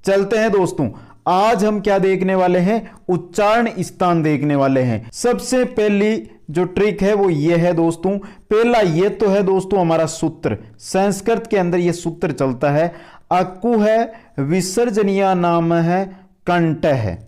चलते हैं दोस्तों, आज हम क्या देखने वाले हैं, उच्चारण स्थान देखने वाले हैं। सबसे पहली जो ट्रिक है वो ये है दोस्तों, पहला ये तो है दोस्तों हमारा सूत्र, संस्कृत के अंदर ये सूत्र चलता है, अक्कु है, विसर्जनीय नाम है, कंठ है।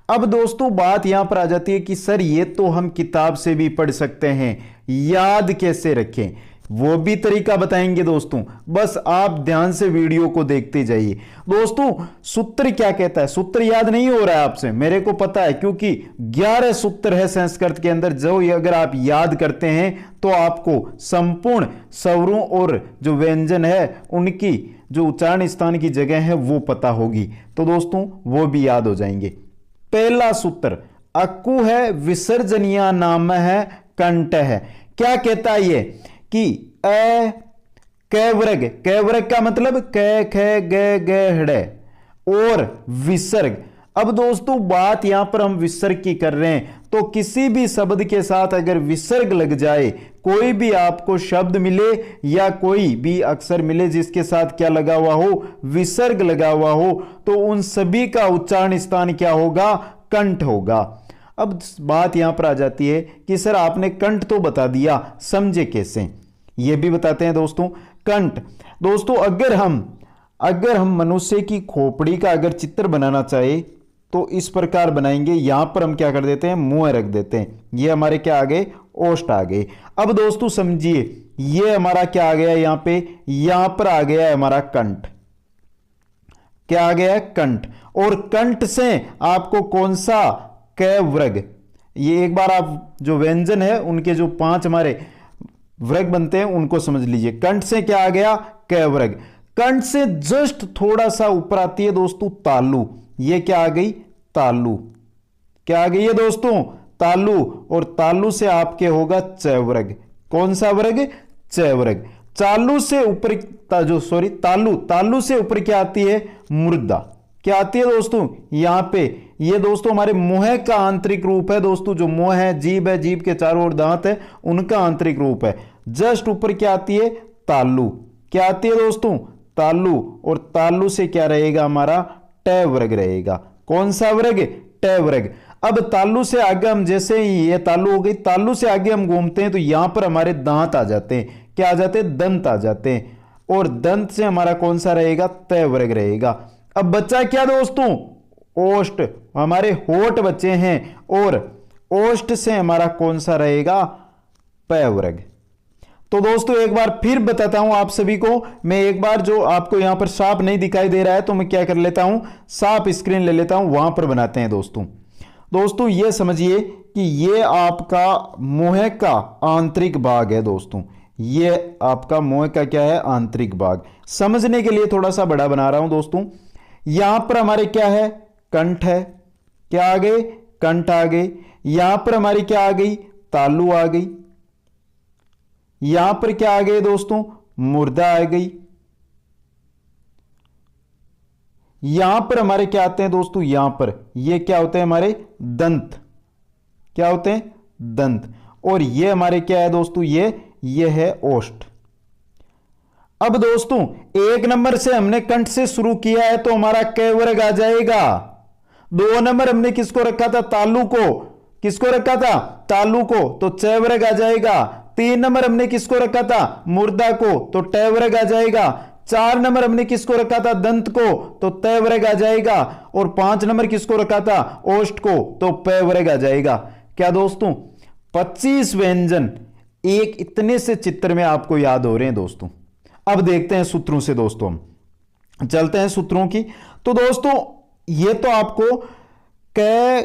अब दोस्तों बात यहां पर आ जाती है कि सर ये तो हम किताब से भी पढ़ सकते हैं, याद कैसे रखें, वो भी तरीका बताएंगे दोस्तों, बस आप ध्यान से वीडियो को देखते जाइए। दोस्तों सूत्र क्या कहता है, सूत्र याद नहीं हो रहा है आपसे, मेरे को पता है, क्योंकि 11 सूत्र है संस्कृत के अंदर, जो अगर आप याद करते हैं तो आपको संपूर्ण स्वरों और जो व्यंजन है उनकी जो उच्चारण स्थान की जगह है वो पता होगी, तो दोस्तों वो भी याद हो जाएंगे। पहला सूत्र अक्कु है, विसर्जनीय नाम है, कंठ है। क्या कहता है ये कि कैवर्ग, कैवर्ग का मतलब कै खे गे गे हड़े और विसर्ग। अब दोस्तों बात यहां पर हम विसर्ग की कर रहे हैं, तो किसी भी शब्द के साथ अगर विसर्ग लग जाए, कोई भी आपको शब्द मिले या कोई भी अक्षर मिले जिसके साथ क्या लगा हुआ हो, विसर्ग लगा हुआ हो, तो उन सभी का उच्चारण स्थान क्या होगा, कंठ होगा। अब बात यहां पर आ जाती है कि सर आपने कंठ तो बता दिया, समझे कैसे, ये भी बताते हैं दोस्तों। कंठ दोस्तों अगर हम मनुष्य की खोपड़ी का अगर चित्र बनाना चाहे तो इस प्रकार बनाएंगे, यहां पर हम क्या कर देते हैं, मुंह रख देते हैं, ये हमारे क्या आ गए, ओष्ठ आ गए। अब दोस्तों समझिए, ये हमारा क्या आ गया, यहां पर आ गया है हमारा कंठ, क्या आ गया है, कंठ। और कंठ से आपको कौन सा, कैवर्ग, ये एक बार आप जो व्यंजन है उनके जो 5 हमारे वर्ग बनते हैं उनको समझ लीजिए। कंठ से क्या आ गया, कैवर्ग। कंठ से जस्ट थोड़ा सा ऊपर आती है दोस्तों तालु, ये क्या आ गई, तालु, क्या आ गई है दोस्तों, तालु। और तालु से आपके होगा चैवर्ग, कौन सा वर्ग, चैवर्ग। चालू से ऊपर तालु से ऊपर क्या आती है, मुर्दा, क्या आती है दोस्तों, यहां पे ये दोस्तों हमारे मुंह का आंतरिक रूप है दोस्तों, जो मुंह है, जीभ है, जीभ के चारों ओर दांत है, उनका आंतरिक रूप है। जस्ट ऊपर क्या आती है, तालु, क्या आती है दोस्तों, तालु। और तालु से क्या रहेगा हमारा, टै वर्ग रहेगा, कौन सा वर्ग, टै वर्ग। अब तालु से आगे हम जैसे ही ये तालु हो गई, तालु से आगे हम घूमते हैं तो यहां पर हमारे दांत आ जाते हैं, क्या आ जाते हैं, दंत आ जाते हैं। और दंत से हमारा कौन सा रहेगा, तय वर्ग रहेगा। अब बच्चा क्या दोस्तों, ओष्ठ, हमारे होठ बचे हैं, और ओष्ठ से हमारा कौन सा रहेगा, पै वर्ग। तो दोस्तों एक बार फिर बताता हूं आप सभी को, मैं एक बार जो आपको यहां पर साफ नहीं दिखाई दे रहा है तो मैं क्या कर लेता हूं, साफ स्क्रीन ले लेता हूं, वहां पर बनाते हैं दोस्तों ये समझिए कि ये आपका मुंह का आंतरिक भाग है दोस्तों, ये आपका मुंह का क्या है, आंतरिक भाग। समझने के लिए थोड़ा सा बड़ा बना रहा हूं दोस्तों। यहां पर हमारे क्या है, कंठ है, क्या आ गए, कंठ आ गए। यहां पर हमारी क्या आ गई, तालु आ गई। यहां पर क्या आ गए दोस्तों, मुर्दा आ गई। यहां पर हमारे क्या आते हैं दोस्तों, यहां पर ये क्या होते हैं हमारे दंत, क्या होते हैं, दंत। और ये हमारे क्या है दोस्तों, ये है ओष्ठ। अब दोस्तों 1 नंबर से हमने कंठ से शुरू किया है तो हमारा कै वर्ग आ जाएगा। 2 नंबर हमने किसको रखा था, तालु को, किसको रखा था, तालु को, तो चै वर्ग आ जाएगा। 3 नंबर हमने किसको रखा था, मुर्दा को, तो टै वर्ग आ जाएगा। 4 नंबर हमने किसको रखा था, दंत को, तो तय वर्ग आ जाएगा। और 5 नंबर किसको रखा था, ओष्ठ को, तो पै वर्ग आ जाएगा। क्या दोस्तों 25 व्यंजन एक इतने से चित्र में आपको याद हो रहे हैं दोस्तों। अब देखते हैं सूत्रों से दोस्तों, हम चलते हैं सूत्रों की। तो दोस्तों ये तो आपको कै,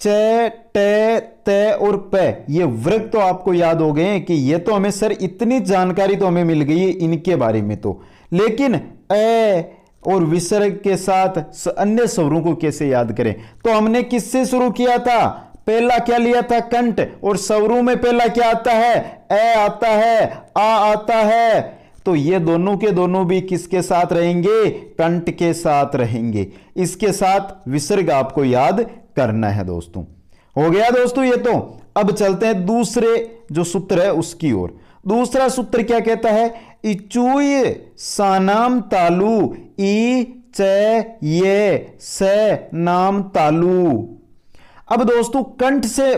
चे, टे, तय और पै, ये वर्ग तो आपको याद हो गए हैं कि ये तो हमें सर इतनी जानकारी तो हमें मिल गई है इनके बारे में तो, लेकिन ए और विसर्ग के साथ अन्य स्वरों को कैसे याद करें। तो हमने किससे शुरू किया था, पहला क्या लिया था, कंठ। और स्वरों में पहला क्या आता है, ए आता है, आ आता है। तो ये दोनों के दोनों भी किसके साथ रहेंगे, कंठ के साथ रहेंगे। इसके साथ विसर्ग आपको याद करना है दोस्तों। हो गया दोस्तों ये तो। अब चलते हैं दूसरे जो सूत्र है उसकी ओर। दूसरा सूत्र क्या कहता है, इचुय सानाम तालु ई च ये से नाम तालू। अब दोस्तों कंठ से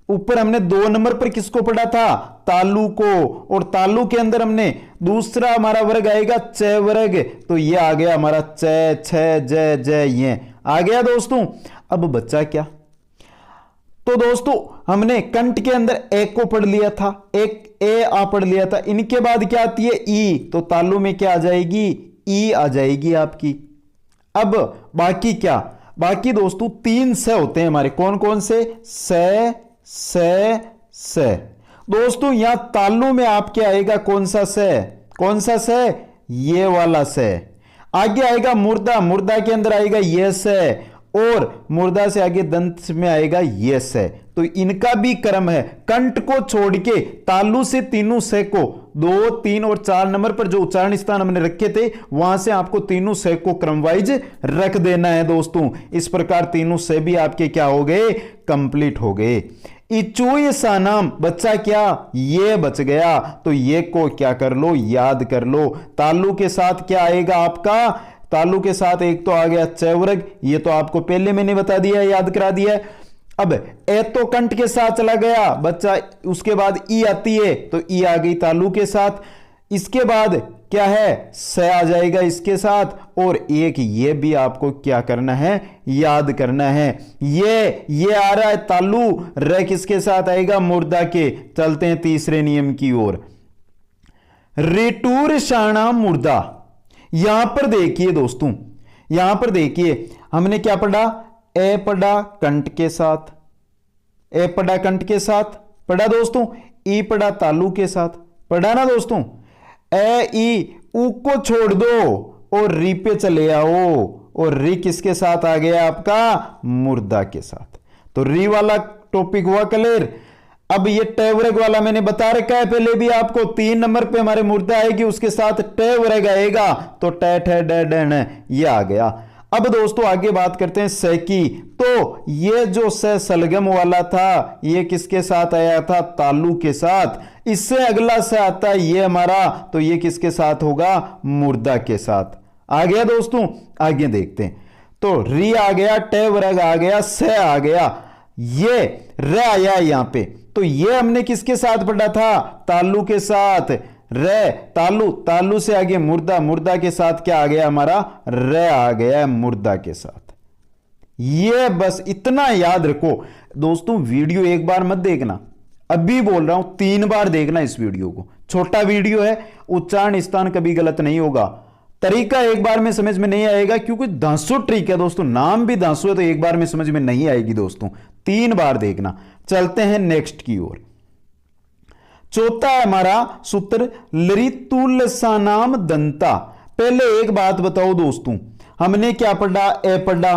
ऊपर हमने 2 नंबर पर किसको पढ़ा था? तालु को। और तालु के अंदर हमने दूसरा हमारा वर्ग आएगा च वर्ग, तो ये आ गया हमारा च छ ज ज ये आ गया दोस्तों। अब बच्चा क्या? तो दोस्तों हमने कंठ के अंदर ए को पढ़ लिया था, एक ए आ पढ़ लिया था। इनके बाद क्या आती है? ई। तो तालु में क्या आ जाएगी? ई आ जाएगी आपकी। अब बाकी क्या? बाकी दोस्तों 3 स होते हैं हमारे। कौन कौन से? से। दोस्तों यहां तालु में आपके आएगा कौन सा से? कौन सा से? ये वाला से। आगे आएगा मुर्दा, मुर्दा के अंदर आएगा ये से, और मुर्दा से आगे दंत में आएगा ये से। तो इनका भी क्रम है। कंठ को छोड़ के तालु से तीनों से को 2, 3 और 4 नंबर पर जो उच्चारण स्थान हमने रखे थे वहां से आपको तीनों से को क्रमवाइज रख देना है दोस्तों। इस प्रकार तीनों से भी आपके क्या हो गए? कंप्लीट हो गए। इचुय सा नाम बच्चा क्या? ये बच गया। तो ये को क्या कर लो? याद कर लो। तालु के साथ क्या आएगा आपका? तालु के साथ एक तो आ गया च वर्ग, ये तो आपको पहले मैंने बता दिया, याद करा दिया है। अब ए तो कंठ के साथ चला गया बच्चा, उसके बाद ई आती है, तो ई आ गई तालु के साथ। इसके बाद क्या है? स आ जाएगा इसके साथ, और एक ये भी आपको क्या करना है? याद करना है। ये आ रहा है तालु, र किसके साथ आएगा? मुर्दा के। चलते हैं तीसरे नियम की ओर। रिटूर शाणा मुर्दा। यहां पर देखिए दोस्तों, यहां पर देखिए हमने क्या पढ़ा? ए पढ़ा कंठ के साथ, ए पढ़ा कंठ के साथ, पढ़ा दोस्तों। ई पढ़ा तालु के साथ, पढ़ा ना दोस्तों। ए ई ऊ को छोड़ दो और री पे चले आओ, और री किसके साथ आ गया आपका? मुर्दा के साथ। तो री वाला टॉपिक हुआ क्लियर। अब ये ट वर्ग वाला मैंने बता रखा है पहले भी आपको। 3 नंबर पे हमारे मुर्दा आएगी, उसके साथ ट वर्ग आएगा, तो ट ठ ड ड ये आ गया। अब दोस्तों आगे बात करते हैं स की। तो ये जो स सलगम वाला था ये किसके साथ आया था? तालु के साथ। इससे अगला स आता है ये हमारा, तो ये किसके साथ होगा? मुर्दा के साथ। आ गया दोस्तों। आगे देखते हैं। तो री आ गया, ट वर्ग आ गया, स आ गया, ये र आया यहां पे। तो ये हमने किसके साथ पढ़ा था? तालु के साथ। र तालु, तालु से आगे मुर्दा, मुर्दा के साथ क्या आ गया हमारा? र आ गया मुर्दा के साथ। ये बस इतना याद रखो दोस्तों। वीडियो एक बार मत देखना, अभी बोल रहा हूं 3 बार देखना इस वीडियो को। छोटा वीडियो है, उच्चारण स्थान कभी गलत नहीं होगा। तरीका एक बार में समझ में नहीं आएगा, क्योंकि धांसू ट्रिक है दोस्तों, नाम भी धांसू है, तो एक बार में समझ में नहीं आएगी दोस्तों। 3 बार देखना। चलते हैं नेक्स्ट की ओर। चौथा है हमारा सूत्र लरितुल सा नाम दंता। पहले एक बात बताओ दोस्तों, हमने क्या पढ़ा? ए पढ़ा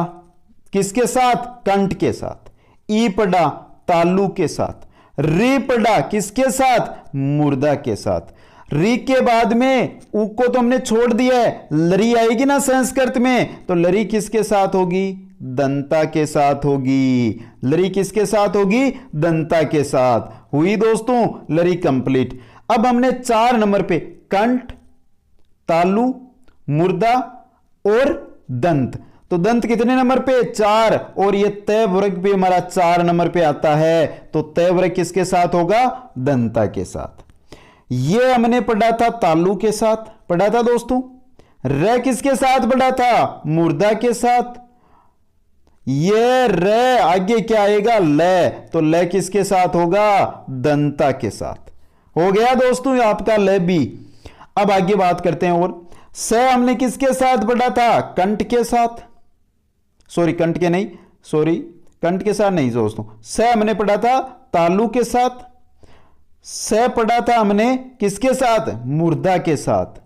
किसके साथ? कंठ के साथ। ई पढ़ा तालु के साथ। री पढ़ा किसके साथ? मुर्दा के साथ। री के बाद में ऊ को तो हमने छोड़ दिया है, लरी आएगी ना संस्कृत में, तो लरी किसके साथ होगी? दंता के साथ होगी। लरी किसके साथ होगी? दंता के साथ। हुई दोस्तों लरी कंप्लीट। अब हमने 4 नंबर पे कंठ, तालु, मुर्दा और दंत। तो दंत कितने नंबर पे? 4। और ये तय वर्ग भी हमारा 4 नंबर पे आता है, तो तय वर्ग किसके साथ होगा? दंता के साथ। ये हमने पढ़ा था तालु के साथ, पढ़ा था दोस्तों। र किसके साथ पढ़ा था? मुर्दा के साथ। ये र आगे क्या आएगा? ल, तो ल किसके साथ होगा? दंता के साथ। हो गया दोस्तों आपका ल भी। अब आगे बात करते हैं। और स हमने किसके साथ पढ़ा था? कंठ के साथ। सॉरी कंठ के नहीं, सॉरी कंठ के साथ नहीं दोस्तों। स हमने पढ़ा था तालु के साथ। स पढ़ा था हमने किसके साथ? मुर्दा के साथ।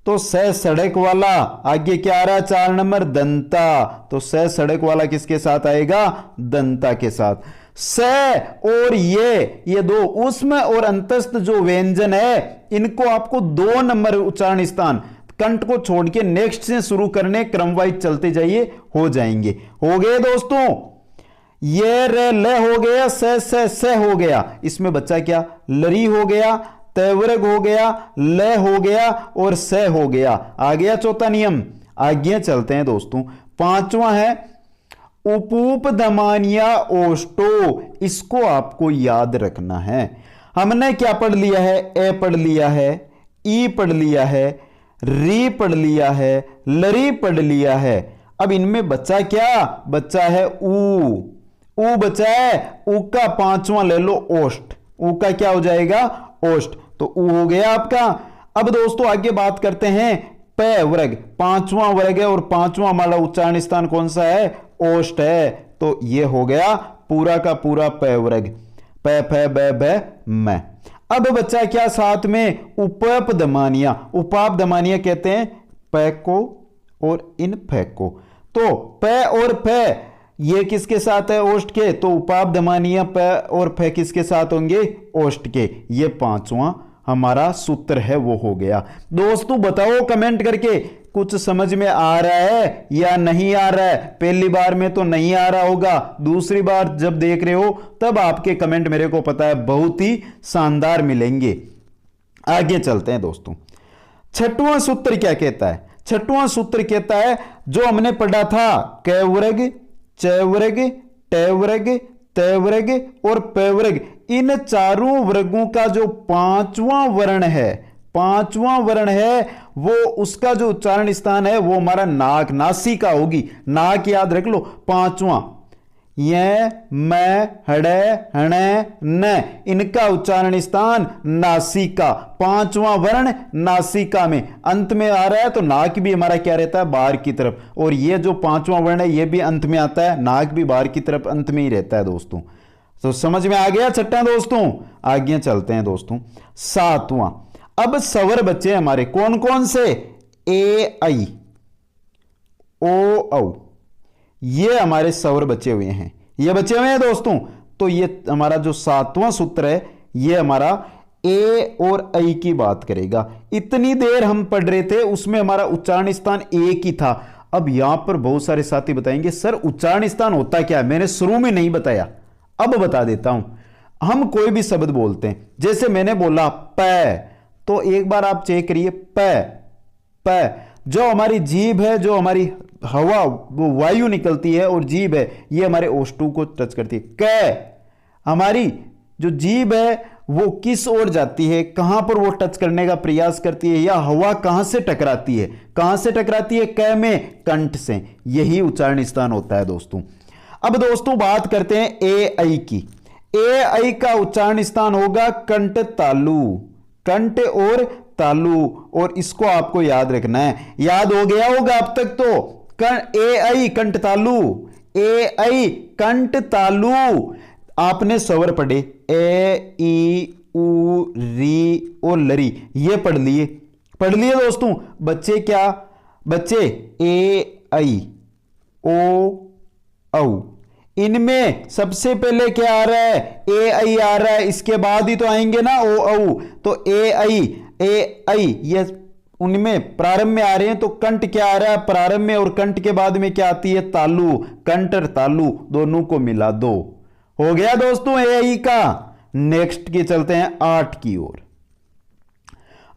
तो स सड़क वाला आगे क्या आ रहा है? 4 नंबर दंता। तो स सड़क वाला किसके साथ आएगा? दंता के साथ। स और ये 2 उष्म और अंतस्थ जो व्यंजन है, इनको आपको 2 नंबर उच्चारण स्थान कंठ को छोड़ के नेक्स्ट से शुरू करने, क्रमवाइज चलते जाइए, हो जाएंगे। हो गए दोस्तों। ये र ल हो गया, स हो गया। इसमें बच्चा क्या? लरी हो गया, तय वर्ग हो गया, ल हो गया और स हो गया। आ गया चौथा नियम। आगे चलते हैं दोस्तों। पांचवा है उपधमानिया ओष्टो, इसको आपको याद रखना है। हमने क्या पढ़ लिया है? ए पढ़ लिया है, ई पढ़ लिया है, री पढ़ लिया है, लरी पढ़ लिया है। अब इनमें बचा क्या? बचा है ऊ बचा है। ऊ का पांचवा ले लो ओष्ठ, ऊ का क्या हो जाएगा? ओष्ठ। तो ऊ हो गया आपका। अब दोस्तों आगे बात करते हैं प वर्ग, पांचवा वर्ग है और पांचवा हमारा उच्चारण स्थान कौन सा है? ओष्ठ है। तो ये हो गया पूरा का पूरा प वर्ग, प फ ब भ म। अब बच्चा क्या साथ में? उपधमानिया। उपधमानिया कहते हैं प को और इन फ को। तो प और फ ये किसके साथ है? ओष्ठ के। तो उपधमानिया प और फ किसके साथ होंगे? ओष्ठ के। ये पांचवा हमारा सूत्र है वो हो गया। दोस्तों बताओ कमेंट करके कुछ समझ में आ रहा है या नहीं आ रहा है? पहली बार में तो नहीं आ रहा होगा, दूसरी बार जब देख रहे हो तब आपके कमेंट मेरे को पता है बहुत ही शानदार मिलेंगे। आगे चलते हैं दोस्तों। छठवां सूत्र क्या कहता है? छठवां सूत्र कहता है जो हमने पढ़ा था क वर्ग, च वर्ग, ट वर्ग, त वर्ग और प वर्ग, इन चारों वर्गों का जो पांचवा वर्ण है, पांचवा वर्ण है वो उसका जो उच्चारण स्थान है वो हमारा नाक, नासिका होगी। नाक याद रख लो। पांचवा ये मैं हड़े हणे न, इनका उच्चारण स्थान नासिका। पांचवा वर्ण नासिका में अंत में आ रहा है तो नाक भी हमारा क्या रहता है? बाहर की तरफ। और ये जो पांचवा वर्ण है ये भी अंत में आता है, नाक भी बाहर की तरफ अंत में ही रहता है दोस्तों। तो समझ में आ गया छठा दोस्तों? आगे चलते हैं दोस्तों। सातवां। अब स्वर बच्चे हमारे कौन कौन से? ए आई ओ औ, ये हमारे स्वर बचे हुए हैं, ये बचे हुए हैं दोस्तों। तो ये हमारा जो सातवां सूत्र है ये हमारा ए और आई की बात करेगा। इतनी देर हम पढ़ रहे थे उसमें हमारा उच्चारण स्थान एक ही था। अब यहां पर बहुत सारे साथी बताएंगे सर उच्चारण स्थान होता क्या है? मैंने शुरू में नहीं बताया, अब बता देता हूं। हम कोई भी शब्द बोलते हैं, जैसे मैंने बोला प, तो एक बार आप चेक करिए प, जो हमारी जीभ है, जो हमारी हवा वो वायु निकलती है और जीभ है ये हमारे ओष्ठों को टच करती है। क, हमारी जो जीभ है वो किस ओर जाती है, कहां पर वो टच करने का प्रयास करती है, या हवा कहां से टकराती है? कहां से टकराती है? क में कंठ से। यही उच्चारण स्थान होता है दोस्तों। अब दोस्तों बात करते हैं ए आई की। ए आई का उच्चारण स्थान होगा कंठ तालु, कंठ और तालु, और इसको आपको याद रखना है। याद हो गया होगा अब तक तो। ए आई कंठ तालु, ए आई कंठ तालु। आपने स्वर पढ़े ए ई उ री और लरी, ये पढ़ लिए दोस्तों। बच्चे क्या? बच्चे ए आई ओ औ, इनमें सबसे पहले क्या आ रहा है? ए आई आ रहा है, इसके बाद ही तो आएंगे ना ओ औ। तो ए आई ये उनमें प्रारंभ में आ रहे हैं। तो कंठ क्या आ रहा है प्रारंभ में, और कंठ के बाद में क्या आती है? तालु। कंठ और तालु दोनों को मिला दो। हो गया दोस्तों ए आई का। नेक्स्ट की चलते हैं 8 की ओर।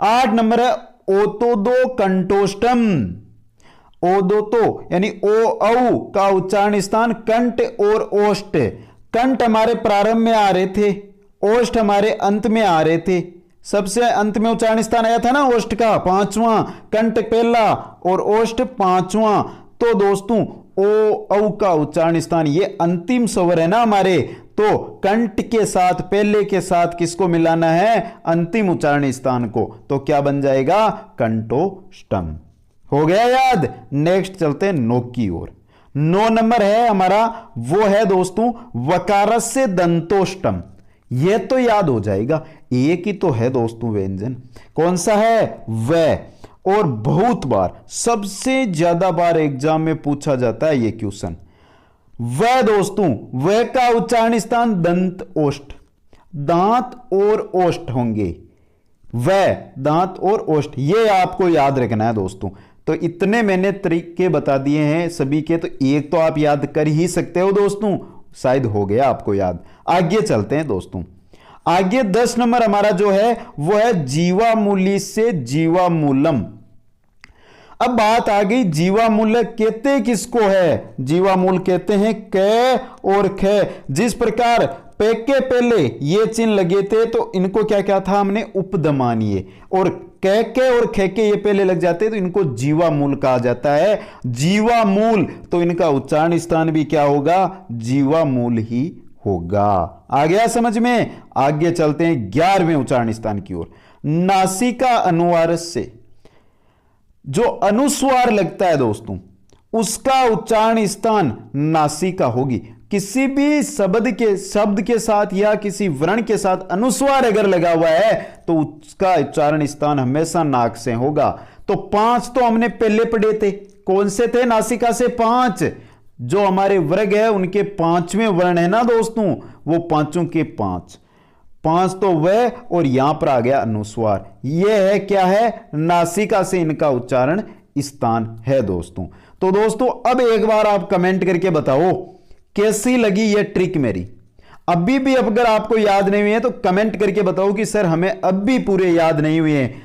8 नंबर है ओतोदो कंठोष्टम। ओदोतो यानी ओ औ का उच्चारण स्थान कंठ और ओष्ठ। कंठ हमारे प्रारंभ में आ रहे थे, ओष्ठ हमारे अंत में आ रहे थे। सबसे अंत में उच्चारण स्थान आया था ना ओष्ठ का, पांचवा। कंठ पहला और ओष्ठ पांचवा। तो दोस्तों ओ औ का उच्चारण स्थान ये अंतिम स्वर है ना हमारे, तो कंठ के साथ पहले के साथ किसको मिलाना है? अंतिम उच्चारण स्थान को। तो क्या बन जाएगा? कंठोष्टम। हो गया याद। नेक्स्ट चलते हैं 9 की ओर। 9 नंबर है हमारा, वो है दोस्तों वकारस्य दंतोष्टम। यह तो याद हो जाएगा, एक ही तो है दोस्तों व्यंजन। कौन सा है? व। और बहुत बार, सबसे ज्यादा बार एग्जाम में पूछा जाता है ये क्वेश्चन। व दोस्तों, व का उच्चारण स्थान दंत ओष्ठ, दांत और ओष्ठ होंगे। व दांत और ओष्ठ, ये आपको याद रखना है दोस्तों। तो इतने मैंने तरीके बता दिए हैं सभी के, तो एक तो आप याद कर ही सकते हो दोस्तों, शायद हो गया आपको याद। आगे चलते हैं दोस्तों। आगे 10 नंबर हमारा जो है वो है जीवामूली से जीवामूलम। अब बात आ गई जीवामूल कहते किसको है? जीवामूल कहते हैं क और ख। जिस प्रकार पे के पहले ये चिन्ह लगे थे तो इनको क्या क्या था हमने? उपधमानीय। और क के और ख के ये पहले लग जाते तो इनको जीवामूल कहा जाता है। जीवामूल तो इनका उच्चारण स्थान भी क्या होगा? जीवामूल ही होगा। आ गया समझ में? आगे चलते हैं 11वें उच्चारण स्थान की ओर। नासिका अनुवार से जो अनुस्वार लगता है दोस्तों, उसका उच्चारण स्थान नासिका होगी। किसी भी शब्द के साथ या किसी वर्ण के साथ अनुस्वार अगर लगा हुआ है तो उसका उच्चारण स्थान हमेशा नाक से होगा। तो 5 तो हमने पहले पढ़े थे। कौन से थे? नासिका से 5। जो हमारे वर्ग है उनके 5वें वर्ण है ना दोस्तों, वो 5 के 5 तो वह, और यहां पर आ गया अनुस्वार। यह है क्या है? नासिका से इनका उच्चारण स्थान है दोस्तों। तो दोस्तों अब एक बार आप कमेंट करके बताओ कैसी लगी यह ट्रिक मेरी। अभी भी अगर आपको याद नहीं हुई है तो कमेंट करके बताओ कि सर हमें अब भी पूरे याद नहीं हुए हैं।